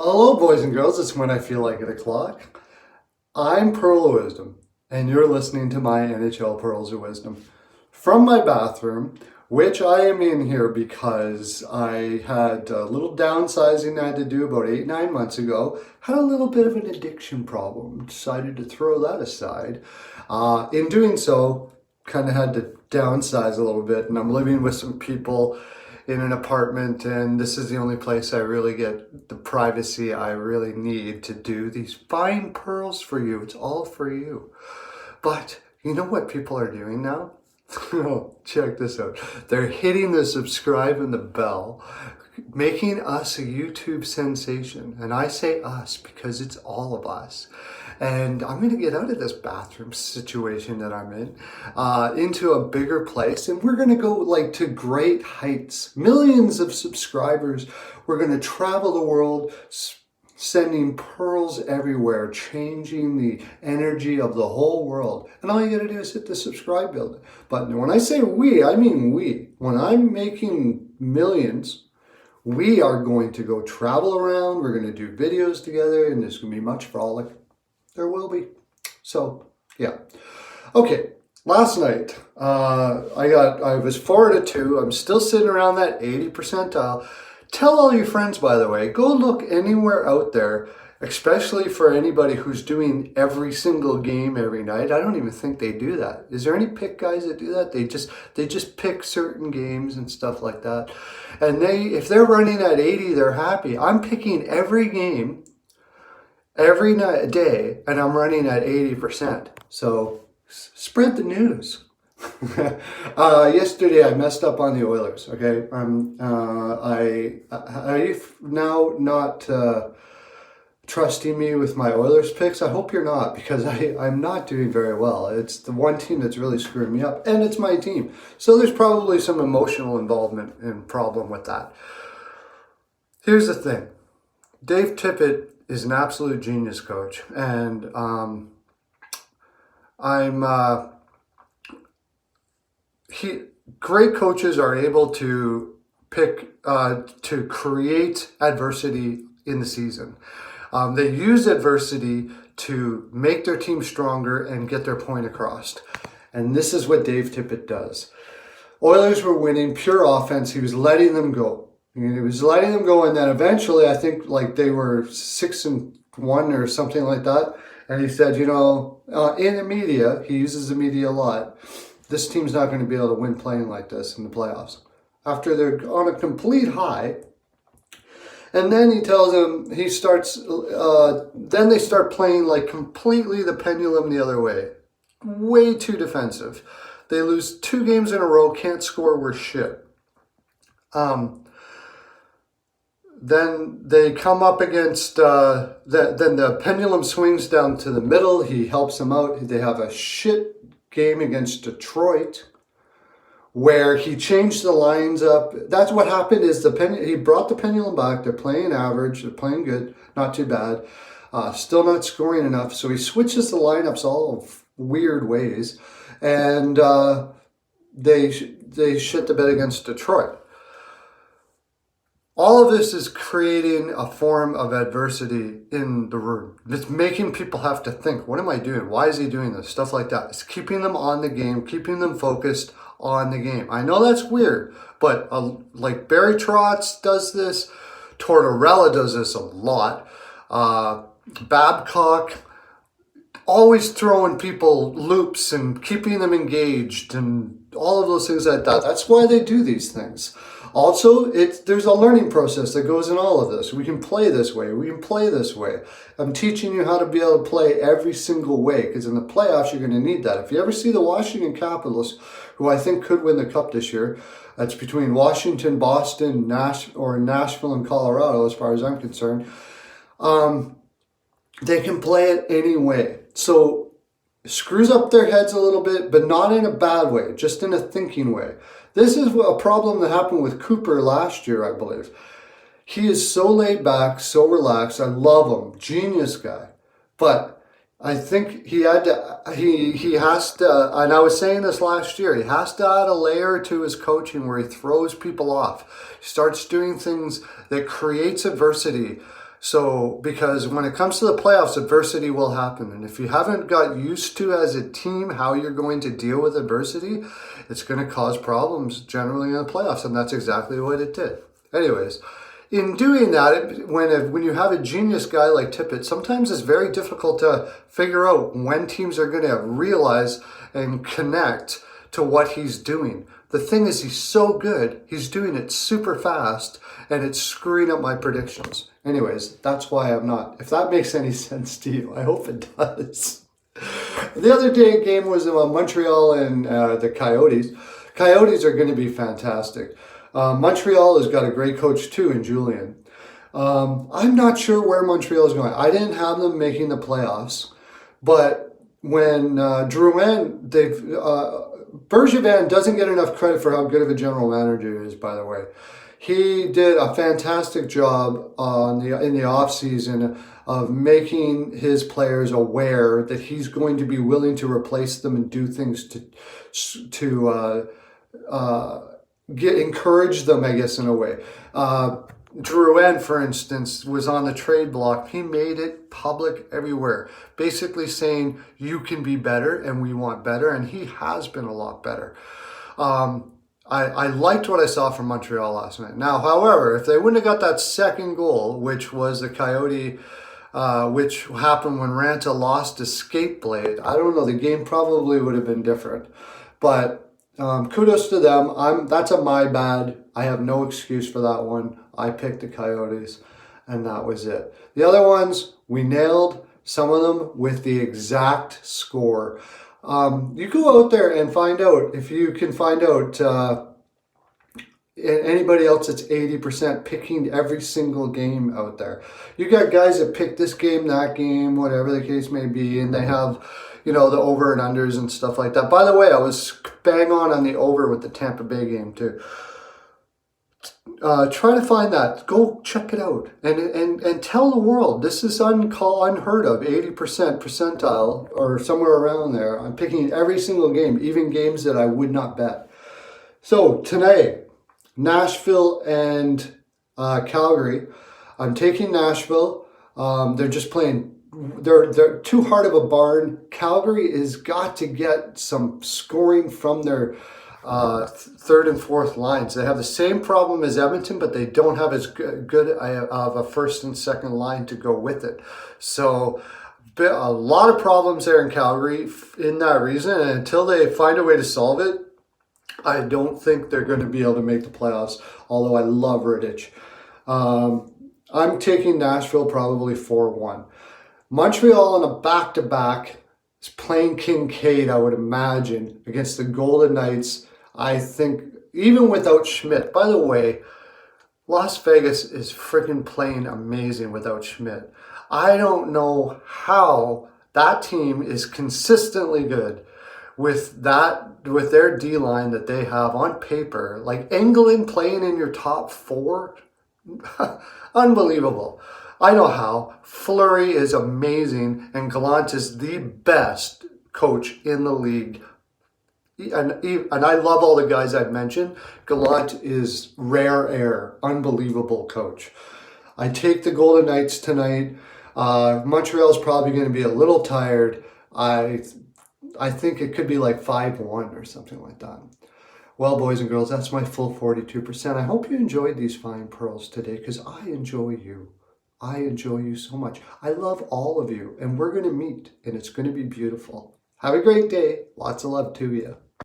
Hello, boys and girls. It's when I feel like it o'clock. I'm Pearl of Wisdom, and you're listening to my NHL Pearls of Wisdom from my bathroom, which I am in here because I had a little downsizing I had to do about 8-9 months ago. Had a little bit of an addiction problem. Decided to throw that aside. In doing so, kind of had to downsize a little bit, and I'm living with some people in an apartment, and this is the only place I really get the privacy I really need to do these fine pearls for you. It's all for you. But you know what people are doing now? Oh, check this out. They're hitting the subscribe and the bell, making us a YouTube sensation. And I say us because it's all of us. And I'm going to get out of this bathroom situation that I'm in into a bigger place. And we're going to go like to great heights, millions of subscribers. We're going to travel the world, sending pearls everywhere, changing the energy of the whole world. And all you got to do is hit the subscribe button. When I say we, I mean we. When I'm making millions, we are going to go travel around. We're going to do videos together, and there's going to be much frolic. There will be. So, yeah. Okay, last night, I was 4-2. I'm still sitting around that 80 percentile. Tell all your friends, by the way, go look anywhere out there, especially for anybody who's doing every single game every night. I don't even think they do that. Is there any pick guys that do that? They just pick certain games and stuff like that. And if they're running at 80, they're happy. I'm picking every game every day, and I'm running at 80%. So spread the news. Yesterday I messed up on the Oilers. Okay, are you now not trusting me with my Oilers picks? I hope you're not, because I'm not doing very well. It's the one team that's really screwing me up, and it's my team. So there's probably some emotional involvement and problem with that. Here's the thing. Dave Tippett is an absolute genius coach, and great coaches are able to to create adversity in the season. They use adversity to make their team stronger and get their point across. And this is what Dave Tippett does. Oilers were winning pure offense. He was letting them go. He was letting them go, and then eventually, I think like they were 6-1 or something like that. And he said, in the media, he uses the media a lot, this team's not going to be able to win playing like this in the playoffs. After they're on a complete high, and then he tells them, then they start playing like completely the pendulum the other way. Way too defensive. They lose 2 games in a row, can't score worth shit. Then they come up against, then the pendulum swings down to the middle. He helps them out. They have a shit game against Detroit where he changed the lines up. That's what happened is he brought the pendulum back. They're playing average. They're playing good. Not too bad. Still not scoring enough. So he switches the lineups all weird ways. And they shit the bed against Detroit. All of this is creating a form of adversity in the room. It's making people have to think, what am I doing? Why is he doing this? Stuff like that. It's keeping them on the game, keeping them focused on the game. I know that's weird, but like Barry Trotz does this. Tortorella does this a lot. Babcock, always throwing people loops and keeping them engaged and all of those things like that. That's why they do these things. Also, there's a learning process that goes in all of this. We can play this way. We can play this way. I'm teaching you how to be able to play every single way, because in the playoffs, you're going to need that. If you ever see the Washington Capitals, who I think could win the Cup this year, that's between Washington, Boston, Nashville, and Colorado, as far as I'm concerned, they can play it any way. So screws up their heads a little bit, but not in a bad way, just in a thinking way. This is a problem that happened with Cooper last year, I believe. He is so laid back, so relaxed. I love him. Genius guy. But I think he has to, and I was saying this last year, he has to add a layer to his coaching where he throws people off. He starts doing things that creates adversity So, because when it comes to the playoffs, adversity will happen. And if you haven't got used to as a team how you're going to deal with adversity, it's going to cause problems generally in the playoffs. And that's exactly what it did. Anyways, in doing that, when you have a genius guy like Tippett, sometimes it's very difficult to figure out when teams are going to realize and connect to what he's doing. The thing is, he's so good, he's doing it super fast, and it's screwing up my predictions. Anyways, that's why I'm not. If that makes any sense to you, I hope it does. The other day game was Montreal and the Coyotes. Coyotes are going to be fantastic. Montreal has got a great coach too in Julien. I'm not sure where Montreal is going. I didn't have them making the playoffs, but when Drouin, Bergevin doesn't get enough credit for how good of a general manager he is, by the way. He did a fantastic job in the offseason of making his players aware that he's going to be willing to replace them and do things to encourage them, I guess, in a way. Drouin, for instance, was on the trade block. He made it public everywhere, basically saying, you can be better and we want better, and he has been a lot better. I liked what I saw from Montreal last night. Now, however, if they wouldn't have got that second goal, which was the Coyote, which happened when Ranta lost his skate blade, I don't know, the game probably would have been different. But kudos to them. That's a my bad. I have no excuse for that one. I picked the Coyotes, and that was it. The other ones, we nailed some of them with the exact score. You go out there and find out, if you can find out anybody else that's 80% picking every single game out there. You got guys that pick this game, that game, whatever the case may be, and they have, the over and unders and stuff like that. By the way, I was bang on the over with the Tampa Bay game too. Try to find that. Go check it out and tell the world this is unheard of. 80% percentile or somewhere around there. I'm picking every single game, even games that I would not bet. So tonight, Nashville and Calgary. I'm taking Nashville. They're just playing. They're too hard of a barn. Calgary has got to get some scoring from their third and fourth lines. They have the same problem as Edmonton, but they don't have as good of a first and second line to go with it. So a lot of problems there in Calgary in that reason. And until they find a way to solve it, I don't think they're going to be able to make the playoffs, although I love Rittich. I'm taking Nashville probably 4-1. Montreal on a back-to-back is playing Kincaid, I would imagine, against the Golden Knights. I think, even without Schmidt. By the way, Las Vegas is freaking playing amazing without Schmidt. I don't know how that team is consistently good with their D-line that they have on paper. Like Engelland playing in your top four. Unbelievable. I know how. Fleury is amazing, and Gallant is the best coach in the league. And I love all the guys I've mentioned. Gallant is rare air. Unbelievable coach. I take the Golden Knights tonight. Montreal's probably going to be a little tired. I think it could be like 5-1 or something like that. Well, boys and girls, that's my full 42%. I hope you enjoyed these fine pearls today, because I enjoy you. I enjoy you so much. I love all of you, and we're going to meet, and it's going to be beautiful. Have a great day. Lots of love to you.